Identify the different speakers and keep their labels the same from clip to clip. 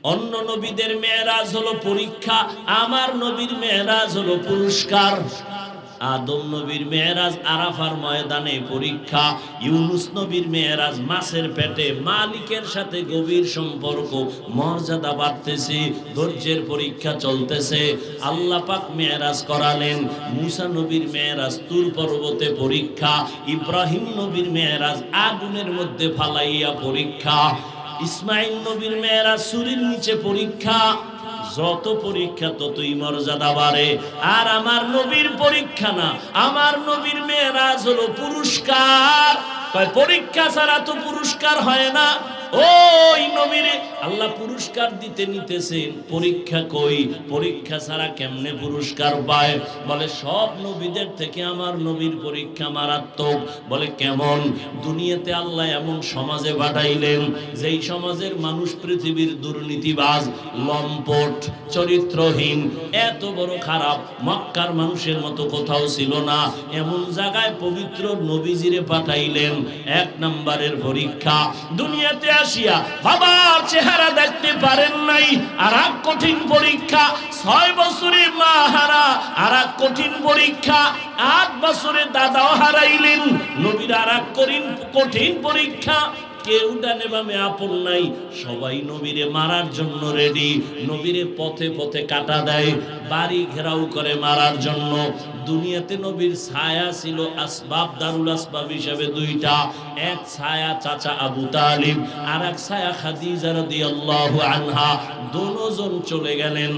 Speaker 1: অন্য নবীদের মেরাজ হলো পরীক্ষা, আমার নবীর মেরাজ হলো পুরস্কার। আদম নবীর মেরাজ আরাফার ময়দানে পরীক্ষা, ইউনুস নবীর মেরাজ মাছের পেটে মালিকের সাথে গভীর সম্পর্ক, মর্যাদা বাড়তেছে, ধৈর্যের পরীক্ষা চলতেছে। আল্লাহ পাক মেরাজ করালেন। মুসা নবীর মেরাজ তুর পর্বতে পরীক্ষা, ইব্রাহিম নবীর মেরাজ আগুনের মধ্যে ফালাইয়া পরীক্ষা, ইসমাইল নবীর মেরাজ সূর্যের নিচে পরীক্ষা। যত পরীক্ষা ততই মর্যাদা বাড়ে। আর আমার নবীর পরীক্ষা না, আমার নবীর মেরাজ হলো পুরস্কার। পরীক্ষা ছাড়া তো পুরস্কার হয় না। ওই নবীরে আল্লাহ পুরস্কার দিতে নিতেছেন, পরীক্ষা কই? পরীক্ষা ছাড়া কেমনে পুরস্কার পায়? বলে সব নবীদের থেকে আমার নবীর পরীক্ষা মারাত্মক। বলে কেমন? দুনিয়াতে আল্লাহ এমন সমাজে পাঠাইলেন যেই সমাজের মানুষ পৃথিবীর দুর্নীতিবাজ, লম্পট, চরিত্রহীন, এত বড় খারাপ, মক্কার মানুষের মতো কোথাও ছিল না। এমন জায়গায় পবিত্র নবীজিরে পাঠাইলেন। এক নম্বরের পরীক্ষা, দুনিয়াতে আসিয়া বাবার চেহারা দেখতে পারেন নাই, আর এক কঠিন পরীক্ষা। 6 বছরে মা হারা, আর এক কঠিন পরীক্ষা। 8 বছরে দাদাও হারাইলেন, নবীর আর এক কঠিন পরীক্ষা। কেউ ডানে বামে আপন নাই, সবাই নবীরে মারার জন্য রেডি। নবীরে পথে পথে কাটা দেয়, বাড়ি ঘেরাও করে মারার জন্য। দুনিয়াতে নবীর ছায়া ছিল আসবাব, দারুল আসবাব হিসাবে দুইটা। এক ছায়া চাচা আবু তালিব, আর এক ছায়া খাদিজা রাদিয়াল্লাহু আনহা। দুজন চলে গেলেন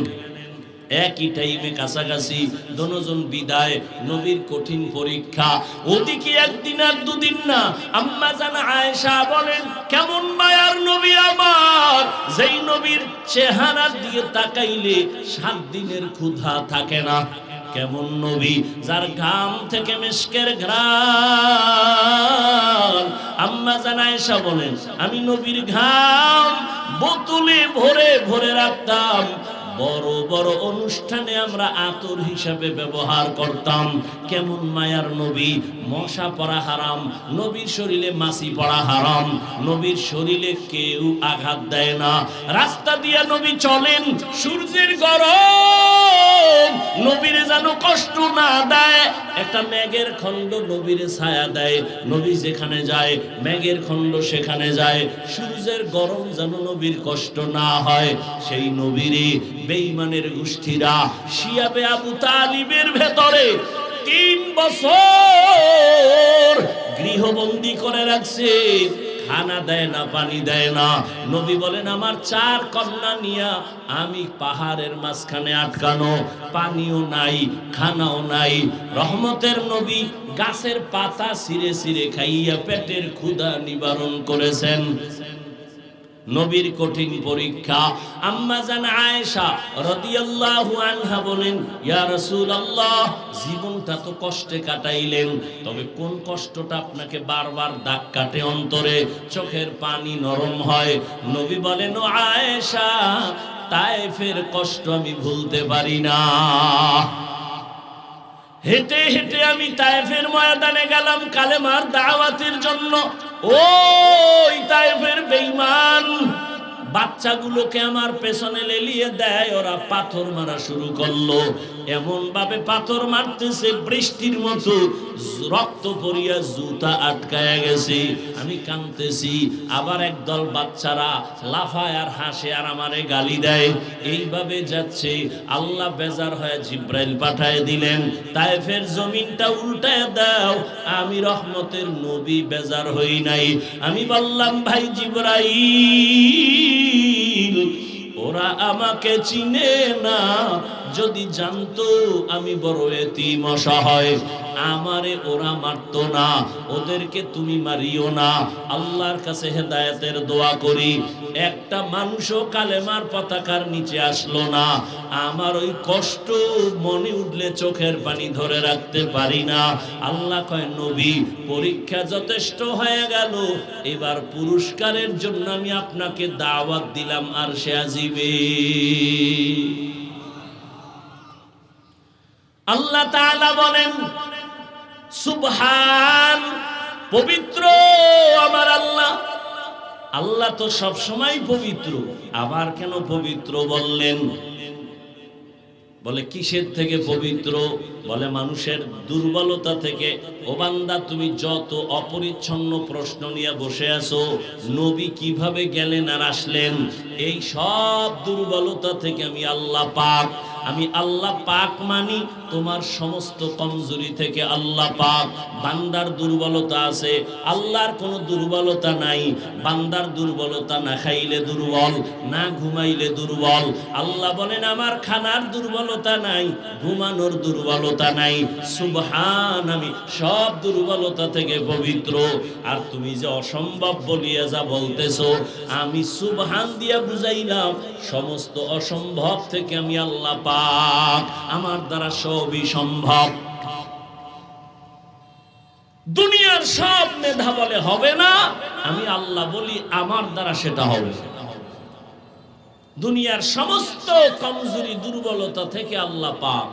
Speaker 1: একই টাইমে, কাছাকাছি। দুজন বিদায়, নবীর কঠিন পরীক্ষা। ওদিকে একদিন আর দুদিন না। আম্মা জান আয়েশা বলেন, কেমন মায়ার নবী আমার, যেই নবীর চেহারা দিয়ে তাকাইলে 7 দিনের ক্ষুধা থাকে না। কেমন নবী, যার ঘাম থেকে মিশকের ঘ্রাণ। আম্মা জান আয়েশা বলেন, আমি নবীর ঘাম বোতলে ভরে ভরে রাখতাম। বড় বড় অনুষ্ঠানে আমরা আতর হিসাবে ব্যবহার করতাম। কেমন মায়ার নবী, মশা পড়া হারাম, নবীর শরীরে মাছি পড়া হারাম, নবীর শরীরে কেউ আঘাত দেয় না। রাস্তা দিয়ে নবী চলেন, সূর্যের গরম নবীরে যেন কষ্ট না দেয়। একটা মেঘের খণ্ড নবীরে ছায়া দেয়, নবী যেখানে যায় মেঘের খণ্ড সেখানে যায়। সূর্যের গরম যেন নবীর কষ্ট না হয়। সেই নবীরে বেঈমানের গোষ্ঠীরা শিয়াবে আবু তালিবের ভেতরে 3 বছর গৃহবন্দী করে রাখছে। খানা দেয় না, পানি দেয় না। নবী বলেন, আমার 4 কন্যা নিয়া আমি পাহাড়ের মাঝখানে আটকানো, পানিও নাই, খানাও নাই। রহমতের নবী গাছের পাতা ছিঁড়ে ছিঁড়ে খাইয়া পেটের ক্ষুধা নিবারণ করেছেন। নবীর কঠিন পরীক্ষা। আম্মা জান আয়েশা রাদিয়াল্লাহু আনহা বলেন, ইয়া রাসূলুল্লাহ, জীবনটা তো কষ্টে কাটাইলেন, তবে কোন কষ্টটা আপনাকে বারবার দাগ কাটে অন্তরে, চোখের পানি নরম হয়? নবী বলেন, ও আয়েশা, তায়েফের কষ্ট আমি ভুলতে পারি না। হেঁটে হেঁটে আমি তায়েফের ময়দানে গেলাম কালেমার দাওয়াতের জন্য। ওই তায়েফের বেঈমান বাচ্চাগুলোকে আমার পেছনে লেলিয়ে দেয়, ওরা পাথর মারা শুরু করলো। এমন ভাবে পাথর মারতেছে বৃষ্টির মতো, রক্ত পড়িয়া জুতা আটকায়া গেছে। আমি কাঁদতেছি। আবার একদল বাচ্চারা লাফায় আর হাসে আর আমারে গালি দেয়। এইভাবে যাচ্ছে। আল্লাহ বেজার হয়ে জিব্রাইল পাঠায় দিলেন, তায়েফের জমিনটা উল্টায় দাও। আমি রহমতের নবী বেজার হই নাই। আমি বললাম, ভাই জিব্রাইল, ওরা আমাকে চিনে না। যদি জানতো আমি বড় এতিম অসহায়, আমারে ওরা মারতো না। ওদেরকে তুমি মারিও না। আল্লাহর কাছে হেদায়েতের দোয়া করি, একটা মানুষও কালেমার পতাকার নিচে আসলো না। আমার ওই কষ্ট মনে উঠলে চোখের পানি ধরে রাখতে পারি না। আল্লাহ কয়, নবী, পরীক্ষা যথেষ্ট হয়ে গেল, এবার পুরস্কারের জন্য আমি আপনাকে দাওয়াত দিলাম আরশে আজিমে। আল্লাহ তাআলা বলেন, সুবহান, পবিত্র আমার আল্লাহ, আল্লাহ তো সব সময় পবিত্র, আবার কেন পবিত্র বললেন? বলে কিসের থেকে পবিত্র? বলে মানুষের দুর্বলতা থেকে। ও বান্দা, তুমি যত অপরিচ্ছন্ন প্রশ্ন নিয়ে বসে আছো, নবী কিভাবে গেলেন আর আসলেন, এই সব দুর্বলতা থেকে আমি আল্লাহ পাক, আমি আল্লাহ পাক মানি তোমার সমস্ত কমজোরি থেকে আল্লাহ পাক। বান্দার দুর্বলতা আছে, আল্লাহর কোনো দুর্বলতা নাই। বান্দার দুর্বলতা না খাইলে দুর্বল, না ঘুমাইলে দুর্বল। আল্লাহ বলেন আমার খানার দুর্বলতা নাই, ঘুমানোর দুর্বলতা নাই। সুবহান, আমি সব দুর্বলতা থেকে পবিত্র। আর তুমি যে অসম্ভব বলিয়া যা বলতেছো, আমি সুবহান দিয়া বুঝাইলাম সমস্ত অসম্ভব থেকে আমি আল্লাহ পাক, আমার দ্বারা সবই সম্ভব। দুনিয়ার সব মেধা বলে হবে না, আমি আল্লাহ বলি আমার দ্বারা সেটা হবে। দুনিয়ার সমস্ত কমজোরি দুর্বলতা থেকে আল্লাহ পাক।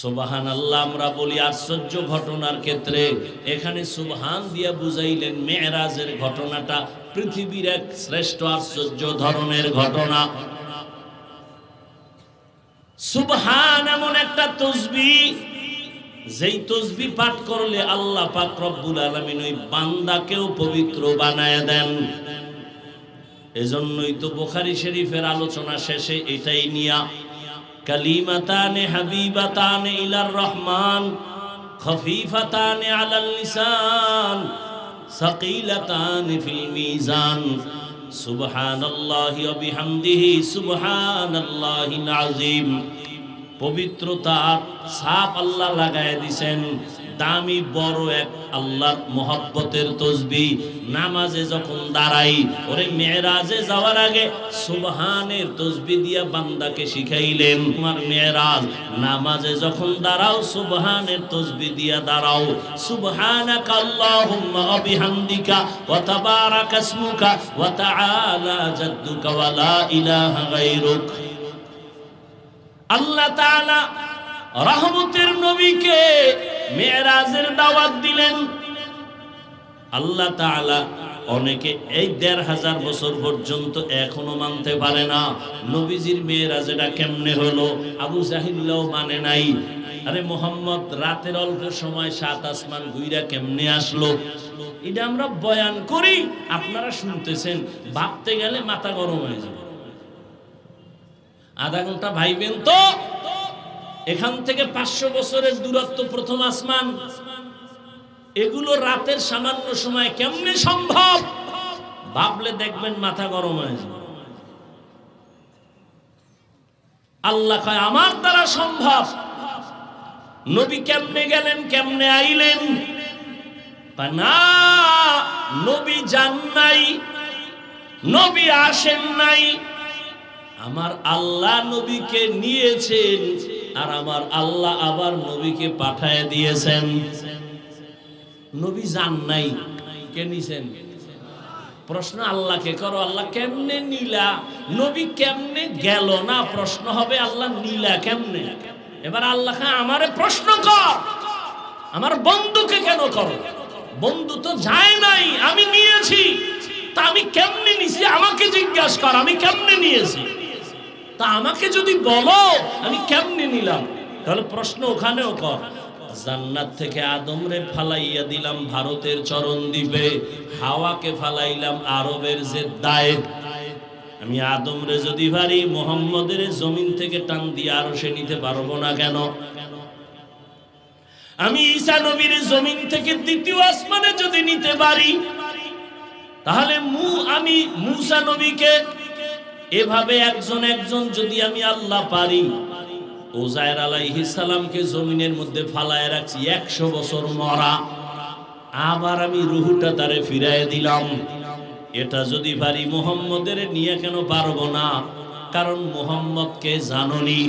Speaker 1: সুবহানাল্লাহ আমরা বলি আশ্চর্য ঘটনার ক্ষেত্রে, এখানে সুবহান দিয়া বুঝাইলেন মেরাজের ঘটনাটা পৃথিবীর এক শ্রেষ্ঠ আশ্চর্য ধরনের ঘটনা। সুবহান এমন একটা তাসবিহ, যেই তাসবিহ পাঠ করলে আল্লাহ পাক রব্বুল আলামিন ওই বান্দাকেও পবিত্র বানায় দেন। এজন্যই তো বুখারী শরীফের আলোচনা শেষে এটাই নিয়া, কালিমাতানে হাবিবাতানে ইলার রহমান খফিফাতানে আলাল লিসান সাকিলাতানে ফিল মিজান সুবহানাল্লাহি ওয়া বিহামদিহি সুবহানাল্লাহিল আযীম। পবিত্রতা ছাপ আল্লাহ লাগায় দিবেন, দামি বড় এক আল্লাহর মহব্বতের তাসবিহ। নামাজে যখন দাঁড়াই, ওরে মেরাজে যাওয়ার আগে সুবহানের তাসবিহ দিয়া বান্দাকে শিখাইলেন। তোমার মেরাজ নামাজে যখন দাঁড়াও সুবহানের তাসবিহ দিয়া দাঁড়াও। সুবহানাকা আল্লাহুম্মা ওয়া বিহামদিকা ওয়া তাবারাকা ইসমুকা ওয়া তাআলা জাদ্দুকা ওয়া লা ইলাহা গায়রুক। আল্লাহ তাআলা রহমতের নবীকে মেরাজের দাওয়াত দিলেন। আল্লাহ তাআলা অনেকে এই ১৫০০ বছর পর্যন্ত এখনো মানতে পারে না নবীজির মেরাজটা কেমনে হলো। আবু জাহিলও মানে নাই। আরে মোহাম্মদ রাতের অল্প সময় ৭ আসমান ঘুইরা কেমনে আসলো? এটা আমরা বয়ান করি, আপনারা শুনতেছেন, ভাবতে গেলে মাথা গরম হয়ে যাবে। আধা ঘন্টা ভাইবেন তো, এখান থেকে ৫০০ বছরের দূরত্ব প্রথম আসমান, এগুলো রাতের সামান্য সময় কেমনে সম্ভব? ভাবলে দেখবেন মাথা গরম হয়ে যাবে। আল্লাহ কয় আমার দ্বারা সম্ভব। নবী কেমনে গেলেন, কেমনে আইলেন? না, নবী যান নাই, নবী আসেন নাই, আমার আল্লাহ নবীকে নিয়েছেন, আর আমার আল্লাহ আবার নবীকে পাঠায় দিয়েছেন। নবী যান নাই, কে নিছেন? প্রশ্ন আল্লাহকে করো, আল্লাহ কেমনে নিলা? নবী কেমনে গেল না প্রশ্ন হবে, আল্লাহ নিলা কেমনে? এবার আল্লাহ আমারে প্রশ্ন কর, আমার বন্ধুকে কেন করো? বন্ধু তো যায় নাই, আমি নিয়েছি। তা আমি কেমনে নিছি আমাকে জিজ্ঞাসা কর, আমি কেমনে নিয়েছি? তা আমাকে যদি বলো আমি কেমনে নিলাম, তাহলে প্রশ্ন ওখানেও কর। জান্নাত থেকে আদমরে ফালাইয়া দিলাম ভারতের চরণ দ্বীপে, হাওয়াকে ফালাইলাম আরবের জেদ্দায়। আমি আদমরে যদি পারি মুহাম্মদের জমিন থেকে টান দিয়ে আরো সে নিতে পারবো না কেন? আমি ঈসা নবীর জমিন থেকে দ্বিতীয় আসমানে যদি নিতে পারি, তাহলে আমি মুসা নবীকে এভাবে একজন একজন যদি আমি আল্লাহ পারি, উযায়ের আলাইহিস সালামকে জমিনের মধ্যে ফালায় রাখছি ১০০ বছর মরা, আবার আমি রূহটা তারে ফিরায় দিলাম। এটা যদি পারি মুহাম্মদের নিয়ে কেন পারবো না? কারণ মুহাম্মদকে জাননি।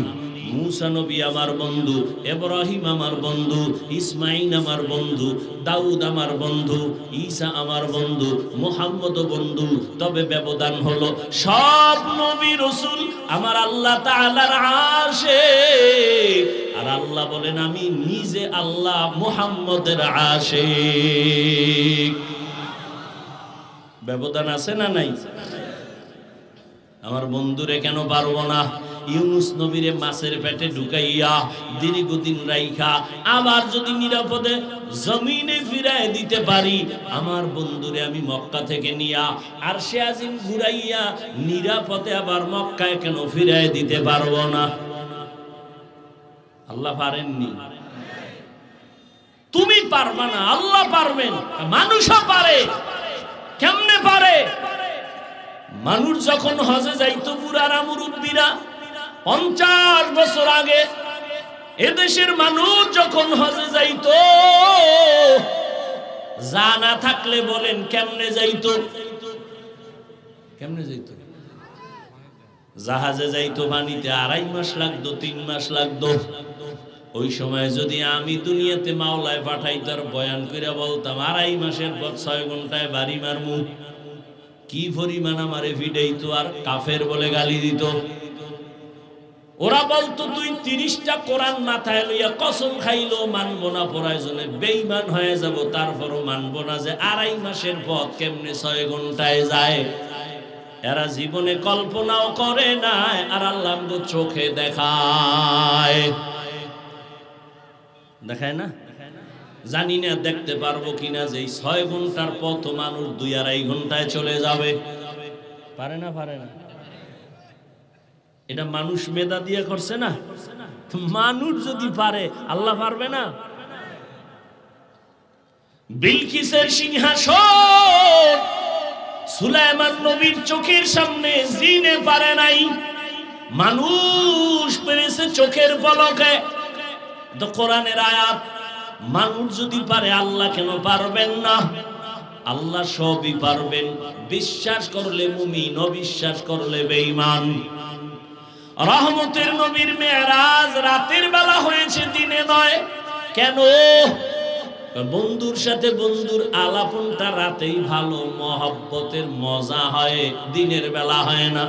Speaker 1: মুসা নবী আমার বন্ধু, ইব্রাহিম আমার বন্ধু, ইসমাইল আমার বন্ধু, দাউদ আমার বন্ধু, ঈসা আমার বন্ধু, মুহাম্মদ বন্ধু। তবে ব্যবধান হলো সব নবী রাসূল আমার আল্লাহ তাআলার আশিক, আর আল্লাহ বলেন আমি নিজে আল্লাহ মুহাম্মদের আশিক। ব্যবধান আছে না নাই? আমার বন্ধুরে কেন পারবো না? ইউনুস নবীরে মাছের পেটে ঢুকাইয়া দীর্ঘদিন রাইখা আবার যদি নিরাপদে জমিনে ফিরায় দিতে পারি, আমার বন্ধুরে আমি মক্কা থেকে নিয়া আরশে আজিম ঘুরাইয়া নিরাপদে আবার মক্কায় কেন ফিরায় দিতে পারবো না? আল্লাহ পারেননি? তুমি পারবা না, আল্লাহ পারবেন। মানুষও পারে। কেমনে পারে? মানুষ যখন হজে যাইতো, বুড়ারা মুরব্বীরা 50 বছর আগে এদেশের মানুষ যখন হজে যাইতো, জানা থাকলে বলেন কেমনে যাইতো? কেমনে যাইতো? জাহাজে যাইতো, পানিতে 2.5 মাস লাগতো, 3 মাস লাগতো। ওই সময় যদি আমি দুনিয়াতে মাওলায় পাঠাইতার বয়ান করে বলতাম 2.5 মাসের পর 6 ঘন্টায় বাড়ি মারমু, কি পরিমাণ আমারে ভিড়াইতো আর কাফের বলে গালি দিত। ওরা বলতো তুই 30টা কোরআন মাথায় লইয়া কসম খাইলো মানবো না, প্রয়োজনে বেঈমান হয়ে যাব, তারপরও মানবো না যে 2.5 মাসের পথ কেমনে 6 ঘন্টায় যায়। এরা জীবনে কল্পনাও করে নাই, আর আল্লাহ তো চোখে দেখায়। দেখায় না? জানি না দেখতে পারবো কিনা যে 6 ঘন্টার পথ মানুষ 2-2.5 ঘন্টায় চলে যাবে। পারে না? পারে না? এটা মানুষ মেধা দিয়ে করছে না? মানুষ যদি পারে, আল্লাহ পারবে না? বিলকিসের সিংহাসন সুলাইমান নবীর চোখের সামনে জিনে পারে নাই, মানুষ পেরেছে চোখের পলকে। তো কোরআনের আয়াত, মানুষ যদি পারে আল্লাহ কেন পারবেন না? আল্লাহ সবই পারবেন। বিশ্বাস করলে মুমিন, অবিশ্বাস করলে বেঈমান। রহমতের নবীর মেরাজ রাতের বেলা হয়েছে, দিনে নয়। কেন? বন্ধুর সাথে বন্ধুর আলাপনটা রাতেই ভালো, মহব্বতের মজা হয়, দিনের বেলা হয় না।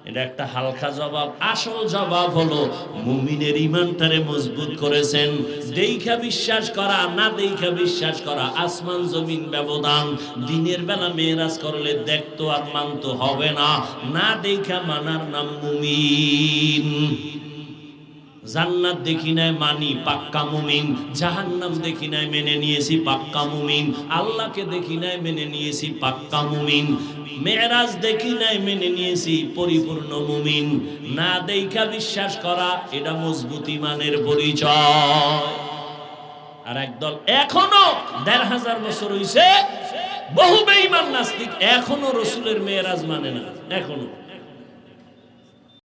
Speaker 1: এটা একটা হালকা জবাব। আসল জবাব হলো মুমিনের ঈমানটারে মজবুত করেছেন। দেইখা বিশ্বাস করা, না দেইখা বিশ্বাস করা, আসমান জমিন ব্যবধান। দিনের বেলা মেরাজ করলে দেখতো আর মানতো হবে না, না দেইখা মানার নাম মুমিন। জান্নাত দেখি নাই মানি, পাক্কা মুমিন। জাহান্নাম দেখি নাই মেনে নিয়েছি, পাক্কা মুমিন। আল্লাহকে দেখি নাই মেনে নিয়েছি, পাক্কা মুমিন। মেরাজ দেখি নাই মেনে নিয়েছি, পরিপূর্ণ মুমিন। না দেইখা বিশ্বাস করা, এটা মজবুত ঈমানের পরিচয়। আর একদল এখনো 1500 বছর হইছে, বহু বেঈমান নাস্তিক এখনো রসুলের মেরাজ মানে না। এখনো